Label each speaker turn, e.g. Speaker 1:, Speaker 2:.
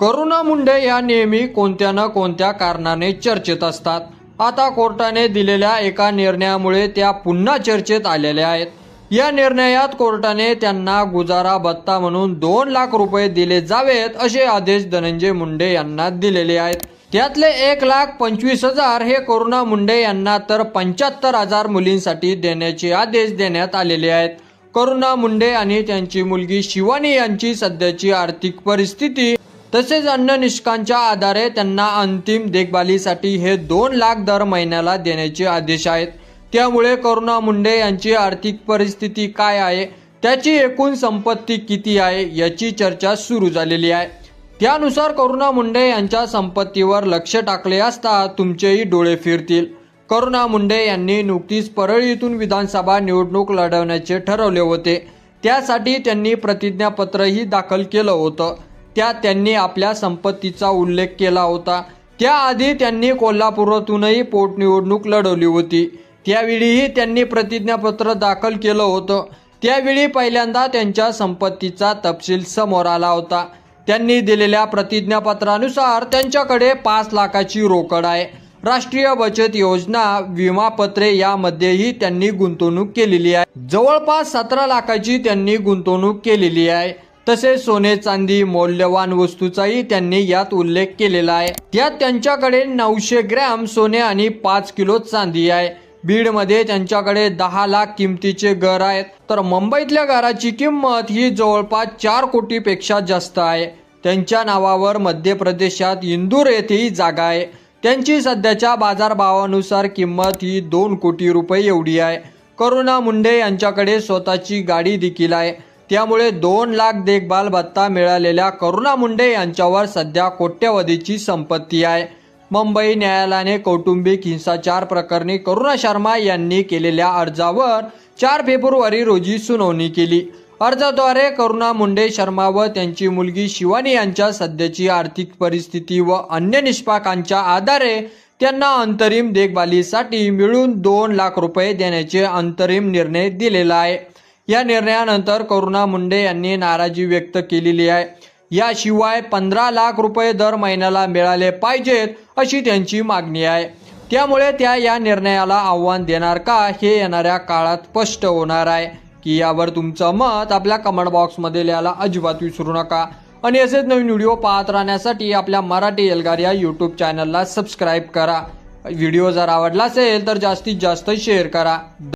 Speaker 1: करुणा मुंडे या नेहमी कोणत्या न कोणत्या कारणाने चर्चेत असतात। आता कोर्टाने दिलेल्या एका निर्णयामुळे त्या पुन्हा चर्चेत आलेल्या आहेत। या निर्णयात कोर्टाने त्यांना गुजारा भत्ता म्हणून 2 लाख रुपये दिले जावेत असे आदेश धनंजय मुंडे यांना दिलेले आहेत। त्यातले 1,25,000 हे करुणा मुंडे यांना तर 75,000 मुलींसाठी देण्याचे आदेश देण्यात आलेले आहेत। करुणा मुंडे आणि त्यांची मुलगी शिवानी यांची सध्याची आर्थिक परिस्थिती तसेच अन्य निष्कांच्या आधारे त्यांना अंतिम देखभालीसाठी हे 2 लाख दर महिन्याला देण्याचे आदेश आहेत। त्यामुळे करुणा मुंडे यांची आर्थिक परिस्थिती काय आहे, त्याची एकूण संपत्ती किती आहे याची चर्चा सुरू झालेली आहे। त्यानुसार करुणा मुंडे यांच्या संपत्तीवर लक्ष टाकले असता तुमचेही डोळे फिरतील। करुणा मुंडे यांनी नुकतीच परळीतून विधानसभा निवडणूक लढवण्याचे ठरवले होते। त्यासाठी त्यांनी प्रतिज्ञापत्रही दाखल केलं होतं। त्यात त्यांनी आपल्या संपत्तीचा उल्लेख केला होता। त्याआधी त्यांनी कोल्हापूरातूनही पोटनिवडणूक लढवली होती। त्यावेळीही त्यांनी प्रतिज्ञापत्र दाखल केलं होतं। त्यावेळी पहिल्यांदा त्यांच्या संपत्तीचा तपशील समोर आला होता। त्यांनी दिलेल्या प्रतिज्ञापत्रानुसार त्यांच्याकडे 5 लाखाची रोकड आहे। राष्ट्रीय बचत योजना, विमा पत्रे यामध्येही त्यांनी गुंतवणूक केलेली आहे। जवळपास 17 लाखाची त्यांनी गुंतवणूक केलेली आहे। तसेच सोने चांदी मौल्यवान वस्तूचाही त्यांनी यात उल्लेख केलेला आहे। त्यात त्यांच्याकडे 900 ग्रॅम सोने आणि 5 किलो चांदी आहे। बीडमध्ये त्यांच्याकडे 10 लाख किमतीचे घर आहेत, तर मुंबईतल्या घराची किंमत ही जवळपास 4 कोटीपेक्षा जास्त आहे। त्यांच्या नावावर मध्य प्रदेशात इंदूर येथेही जागा आहे। त्यांची सध्याच्या बाजारभावानुसार किंमत ही 2 कोटी रुपये एवढी आहे। करुणा मुंडे यांच्याकडे स्वतःची गाडी देखील आहे। त्यामुळे 2 लाख देखभाल भत्ता मिळालेल्या करुणा मुंडे यांच्यावर सध्या कोट्यवधीची संपत्ती आहे। मुंबई न्यायालयाने कौटुंबिक हिंसाचार प्रकरणी करुणा शर्मा यांनी केलेल्या अर्जावर 4 फेब्रुवारी रोजी सुनावणी केली। अर्जाद्वारे करुणा मुंडे शर्मा व त्यांची मुलगी शिवानी यांच्या सध्याची आर्थिक परिस्थिती व अन्य निष्पाकांच्या आधारे त्यांना अंतरिम देखभालीसाठी मिळून 2 लाख रुपये देण्याचे अंतरिम निर्णय दिलेला आहे। या निर्णयानंतर करुणा मुंडे यांनी नाराजी व्यक्त केलेली आहे। याशिवाय 15 लाख रुपये दर महिन्याला मिळाले पाहिजेत अशी त्यांची मागणी आहे। त्यामुळे त्या या निर्णयाला आव्हान देणार का हे येणाऱ्या काळात स्पष्ट होणार आहे की यावर तुमचं मत आपल्या कमेंट बॉक्समध्ये लिहायला अजिबात विसरू नका। आणि असेच नवीन व्हिडिओ पाहत राहण्यासाठी आपल्या मराठी एल्गार या यूट्यूब चॅनलला सबस्क्राईब करा। व्हिडिओ जर आवडला असेल तर जास्तीत जास्त शेअर करा।